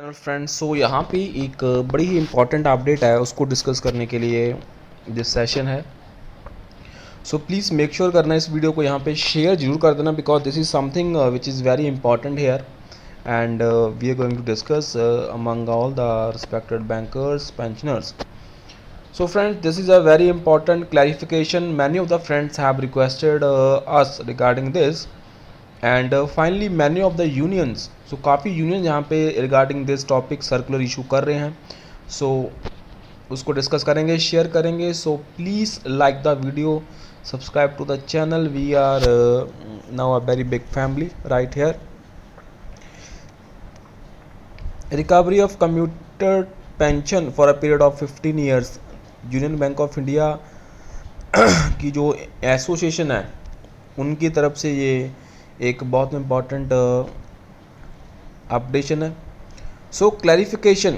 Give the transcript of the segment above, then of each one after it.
Friends, सो यहाँ पे एक बड़ी ही इम्पॉर्टेंट अपडेट है, उसको डिस्कस करने के लिए दिस सेशन है। सो प्लीज़ मेक श्योर करना इस वीडियो को यहाँ पे शेयर जरूर कर देना, because this is something which is very important here and we are going to discuss among all the respected bankers pensioners. So friends, this is a very important clarification. Many of the friends have requested us regarding this, and finally many of the unions, so काफ़ी union यहाँ पे regarding this topic circular issue कर रहे हैं. So उसको discuss करेंगे, share करेंगे. So please like the video, subscribe to the channel. We are now a very big family right here. Recovery of commuter pension for a period of 15 years. Union bank of India की जो association है उनकी तरफ से ये एक बहुत important updation है. So clarification.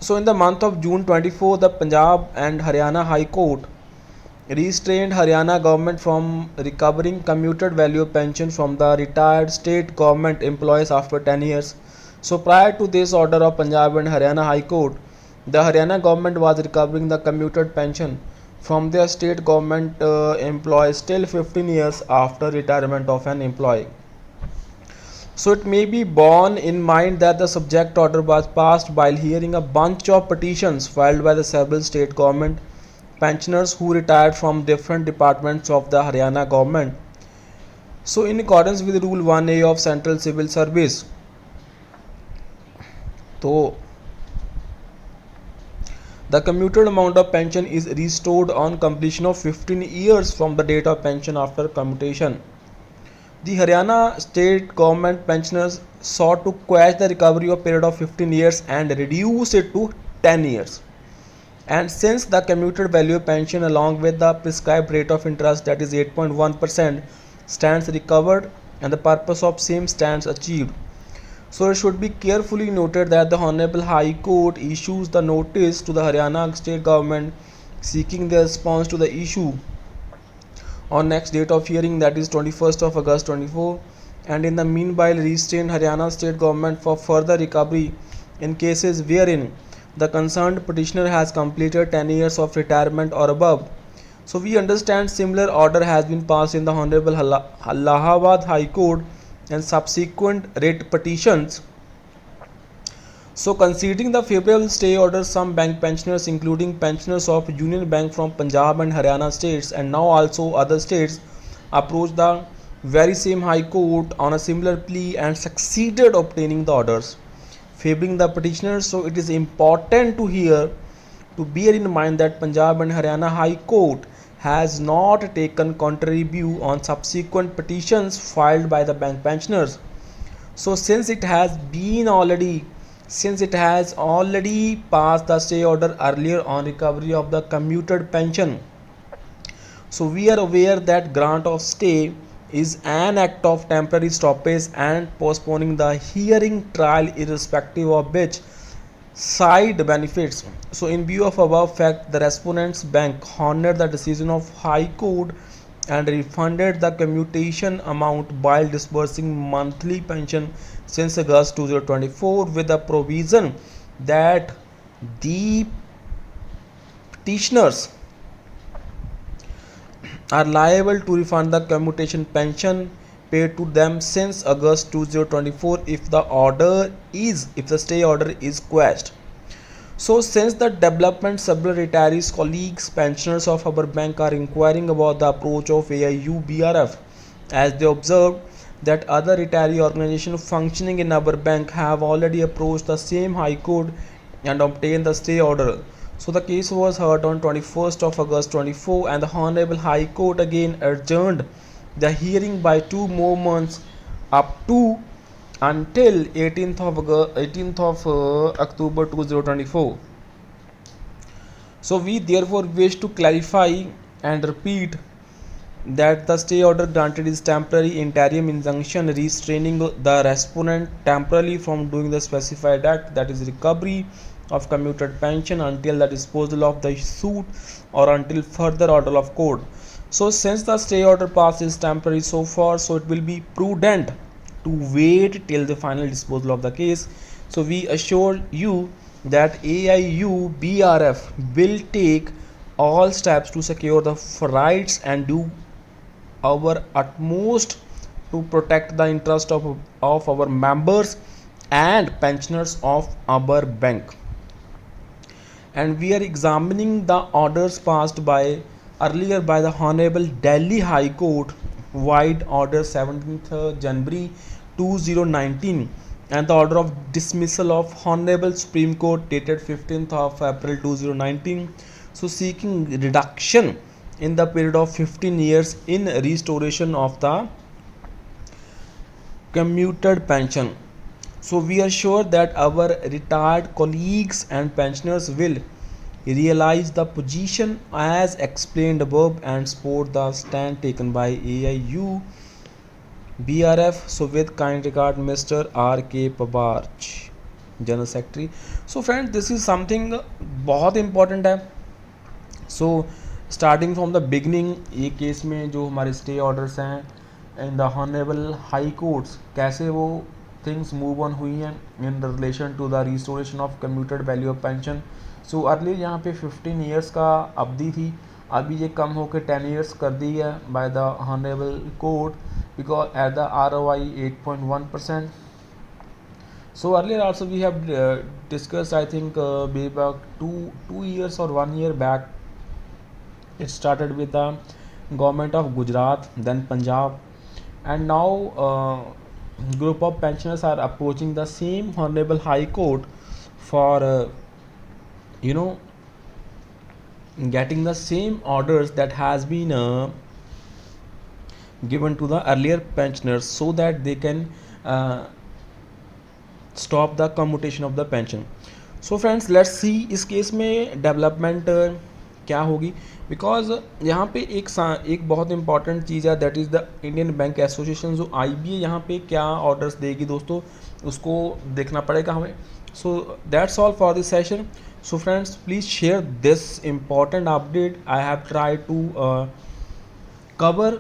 So in the month of June 24 the Punjab and Haryana high court restrained Haryana government from recovering commuted value pension from the retired state government employees after 10 years. So prior to this order of Punjab and Haryana High Court, the Haryana government was recovering the commuted pension from their state government employees till 15 years after retirement of an employee. So it may be borne in mind that the subject order was passed while hearing a bunch of petitions filed by the several state government pensioners who retired from different departments of the Haryana government. So in accordance with Rule 1A of Central Civil Service, so the commuted amount of pension is restored on completion of 15 years from the date of pension after commutation. The Haryana state government pensioners sought to quash the recovery of period of 15 years and reduce it to 10 years. And since the commuted value pension along with the prescribed rate of interest, that is 8.1%, stands recovered and the purpose of same stands achieved. So it should be carefully noted that the Honorable High Court issues the notice to the Haryana state government seeking their response to the issue on next date of hearing, that is 21st of August 24, and in the meanwhile restrain Haryana state government for further recovery in cases wherein the concerned petitioner has completed 10 years of retirement or above. So we understand similar order has been passed in the Honorable Allahabad High Court and subsequent writ petitions. So considering the favorable stay order, some bank pensioners including pensioners of Union Bank from Punjab and Haryana states and now also other states approached the very same High Court on a similar plea and succeeded obtaining the orders favoring the petitioners. So it is important to bear in mind that Punjab and Haryana High Court has not taken contrary view on subsequent petitions filed by the bank pensioners. So since it has already passed the stay order earlier on recovery of the commuted pension, so we are aware that grant of stay is an act of temporary stoppage and postponing the hearing trial irrespective of which side benefits. So in view of above fact, the respondents bank honored the decision of High Court and refunded the commutation amount while disbursing monthly pension since August 2024 with the provision that the petitioners are liable to refund the commutation pension paid to them since August 2024 if the stay order is quashed. So since the development several retirees colleagues pensioners of our bank are inquiring about the approach of AIU BRF, as they observed that other retiree organizations functioning in our bank have already approached the same High Court and obtained the stay order. So the case was heard on 21st of August 24 and the Honorable High Court again adjourned the hearing by 2 more months up to until 18th of October 2024. So we therefore wish to clarify and repeat that the stay order granted is temporary interim injunction restraining the respondent temporarily from doing the specified act, that is recovery of commuted pension, until the disposal of the suit or until further order of court. So since the stay order pass is temporary so far, so it will be prudent to wait till the final disposal of the case. So we assure you that AIU BRF will take all steps to secure the rights and do our utmost to protect the interest of our members and pensioners of our bank. And we are examining the orders passed by earlier by the Honorable Delhi High Court wide order 17th January 2019 and the order of dismissal of Honorable Supreme Court dated 15th of April 2019, so seeking reduction in the period of 15 years in restoration of the commuted pension. So we are sure that our retired colleagues and pensioners will realize the position as explained above and support the stand taken by AIU BRF. So with kind regard, Mr. R.K. Pabarch, General Secretary. So friends, this is something बहुत important है. So starting from the beginning, ये case में जो हमारे stay orders हैं in the honourable high courts, कैसे वो things move on हुई हैं in relation to the restoration of commuted value of pension. So earlier यहाँ पे 15 ईयर्स का अवधि थी, अभी ये कम होकर 10 ईयर्स कर दी है by the honourable court because at the ROI 8.1%. So earlier also we have discussed, I think maybe about two years or 1 year back, it started with the government of Gujarat, then Punjab, and now group of pensioners are approaching the same Honorable High Court for you know getting the same orders that has been given to the earlier pensioners so that they can stop the commutation of the pension. So friends, let's see इस case में development क्या होगी, because यहाँ पे एक बहुत important चीज़ है, that is the Indian bank association. जो IBA यहाँ पे क्या ऑर्डर्स देगी दोस्तों, उसको देखना पड़ेगा हमें. So that's all for this session. So friends, please share this important update. I have try to cover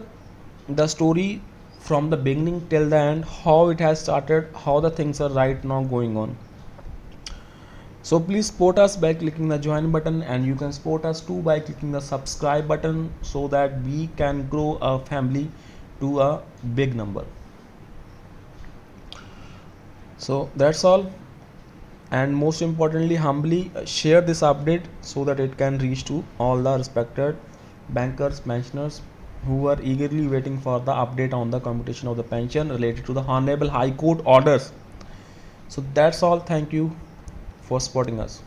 the story from the beginning till the end, how it has started, how the things are right now going on. So please support us by clicking the join button, and you can support us too by clicking the subscribe button so that we can grow a family to a big number. So that's all, and most importantly, humbly share this update so that it can reach to all the respected bankers, pensioners who are eagerly waiting for the update on the computation of the pension related to the Honorable High Court orders. So that's all. Thank you for supporting us.